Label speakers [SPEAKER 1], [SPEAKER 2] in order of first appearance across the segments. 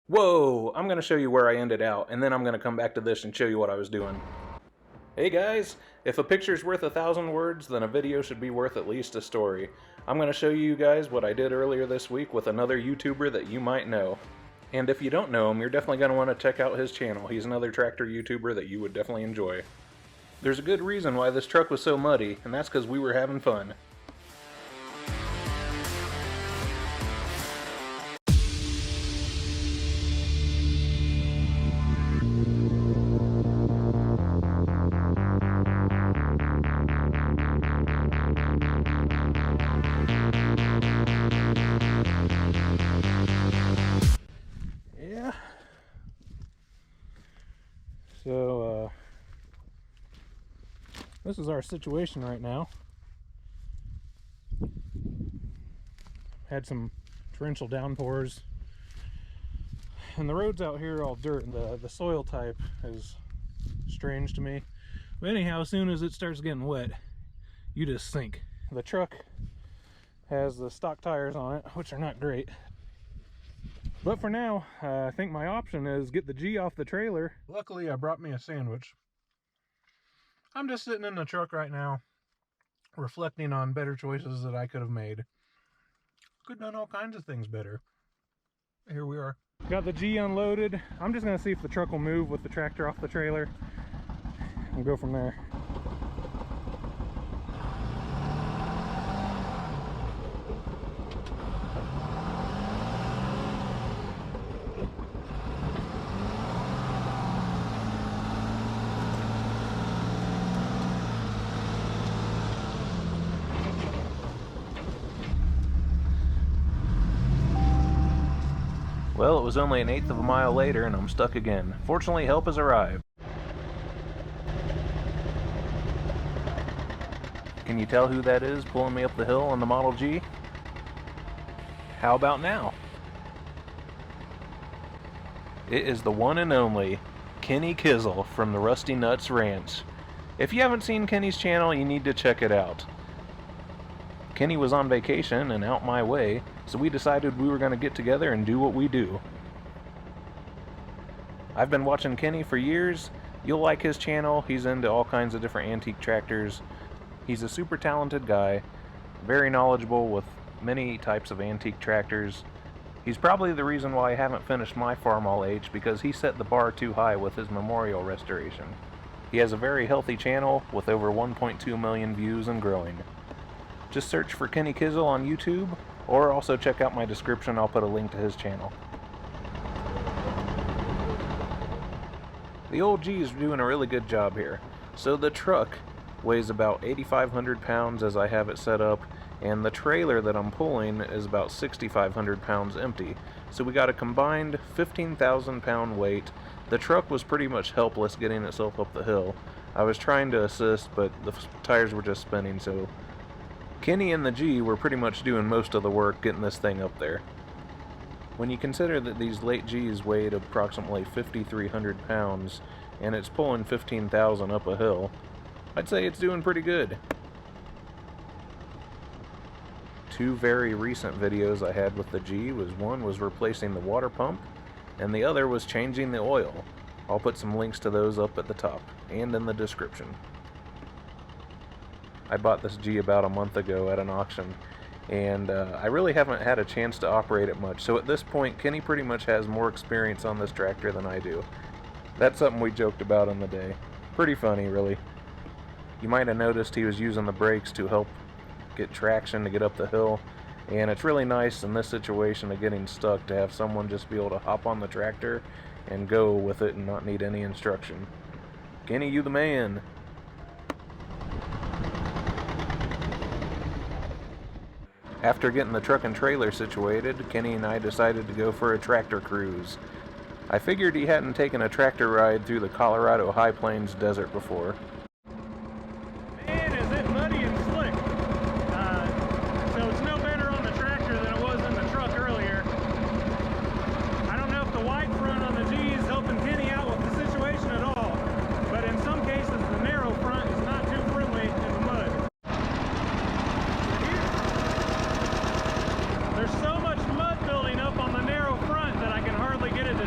[SPEAKER 1] Whoa, I'm going to show you where I ended out, and then I'm going to come back to this and show you what I was doing. Hey guys, if a picture's worth 1,000 words, then a video should be worth at least a story. I'm going to show you guys what I did earlier this week with another YouTuber that you might know. And if you don't know him, you're definitely going to want to check out his channel. He's another tractor YouTuber that you would definitely enjoy. There's a good reason why this truck was so muddy, and that's because we were having fun. Yeah. So, this is our situation right now. Had some torrential downpours, and the roads out here are all dirt, and the soil type is strange to me. But anyhow, as soon as it starts getting wet, you just sink. The truck has the stock tires on it, which are not great. But for now, I think my option is get the G off the trailer. Luckily, I brought me a sandwich. I'm just sitting in the truck right now, reflecting on better choices that I could have made. Could have done all kinds of things better. Here we are. Got the G unloaded. I'm just going to see if the truck will move with the tractor off the trailer. We'll go from there. Well, it was only an eighth of a mile later and I'm stuck again. Fortunately, help has arrived. Can you tell who that is pulling me up the hill on the Model G? How about now? It is the one and only Kenny Kizzle from the Rusty Nuts Ranch. If you haven't seen Kenny's channel, you need to check it out. Kenny was on vacation and out my way, so we decided we were going to get together and do what we do. I've been watching Kenny for years. You'll like his channel. He's into all kinds of different antique tractors. He's a super talented guy, very knowledgeable with many types of antique tractors. He's probably the reason why I haven't finished my Farm All H, because he set the bar too high with his memorial restoration. He has a very healthy channel with over 1.2 million views and growing. Just search for Kenny Kizzle on YouTube, or also check out my description. I'll put a link to his channel. The old G is doing a really good job here. So the truck weighs about 8,500 pounds as I have it set up, and the trailer that I'm pulling is about 6,500 pounds empty. So we got a combined 15,000 pound weight. The truck was pretty much helpless getting itself up the hill. I was trying to assist, but the tires were just spinning, so Kenny and the G were pretty much doing most of the work getting this thing up there. When you consider that these late Gs weighed approximately 5,300 pounds and it's pulling 15,000 up a hill, I'd say it's doing pretty good. Two very recent videos I had with the G one was replacing the water pump, and the other was changing the oil. I'll put some links to those up at the top and in the description. I bought this G about a month ago at an auction, and I really haven't had a chance to operate it much, so at this point Kenny pretty much has more experience on this tractor than I do. That's something we joked about in the day. Pretty funny, really. You might have noticed he was using the brakes to help get traction to get up the hill, and it's really nice in this situation of getting stuck to have someone just be able to hop on the tractor and go with it and not need any instruction. Kenny, you the man! After getting the truck and trailer situated, Kenny and I decided to go for a tractor cruise. I figured he hadn't taken a tractor ride through the Colorado High Plains desert before.
[SPEAKER 2] Man, is it muddy and slick. So it's no better on the tractor than it was in the truck earlier. I don't know if the wide front on the G is helping Kenny out with the situation at all, but in some cases the narrow front is not too friendly in the mud. There's so much mud building up on the narrow front that I can hardly get it to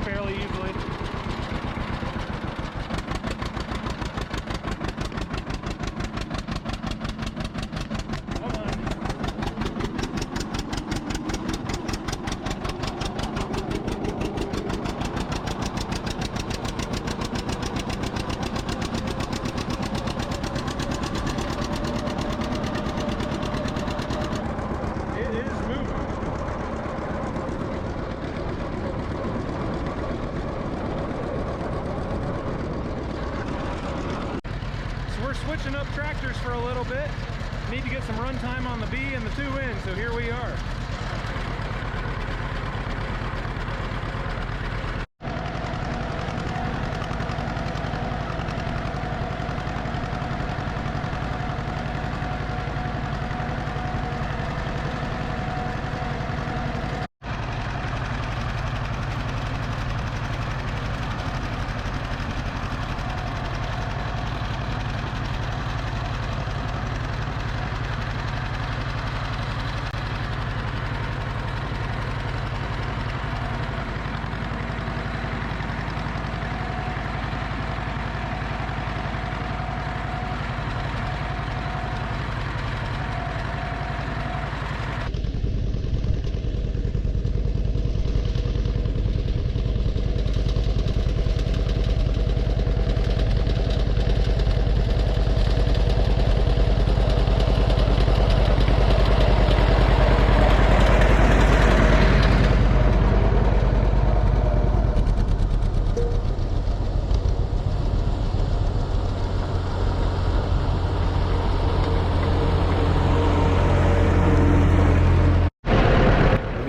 [SPEAKER 2] fairly easily. Switching up tractors for a little bit. Need to get some run time on the B and the 2N, so here we are.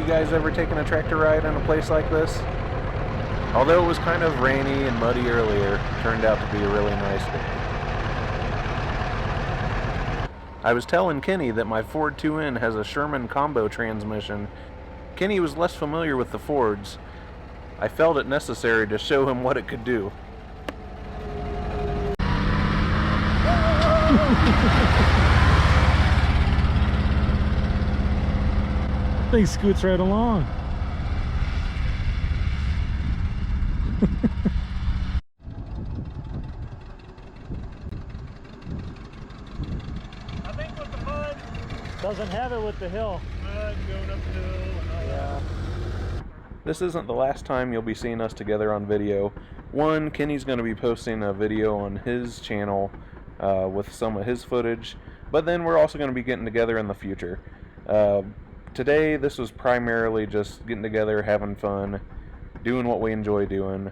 [SPEAKER 1] Guys ever taken a tractor ride in a place like this? Although it was kind of rainy and muddy earlier, it turned out to be a really nice day. I was telling Kenny that my Ford 2N has a Sherman combo transmission. Kenny was less familiar with the Fords. I felt it necessary to show him what it could do.
[SPEAKER 2] Thing scoots right along. I think with the mud doesn't have it with the hill. Mud going up the hill and all that.
[SPEAKER 1] This isn't the last time you'll be seeing us together on video. One, Kenny's going to be posting a video on his channel with some of his footage, but then we're also going to be getting together in the future. Today, this was primarily just getting together, having fun, doing what we enjoy doing,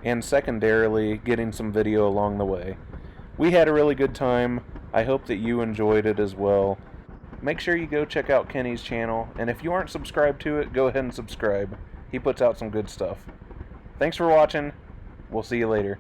[SPEAKER 1] and secondarily, getting some video along the way. We had a really good time. I hope that you enjoyed it as well. Make sure you go check out Kenny's channel, and if you aren't subscribed to it, go ahead and subscribe. He puts out some good stuff. Thanks for watching. We'll see you later.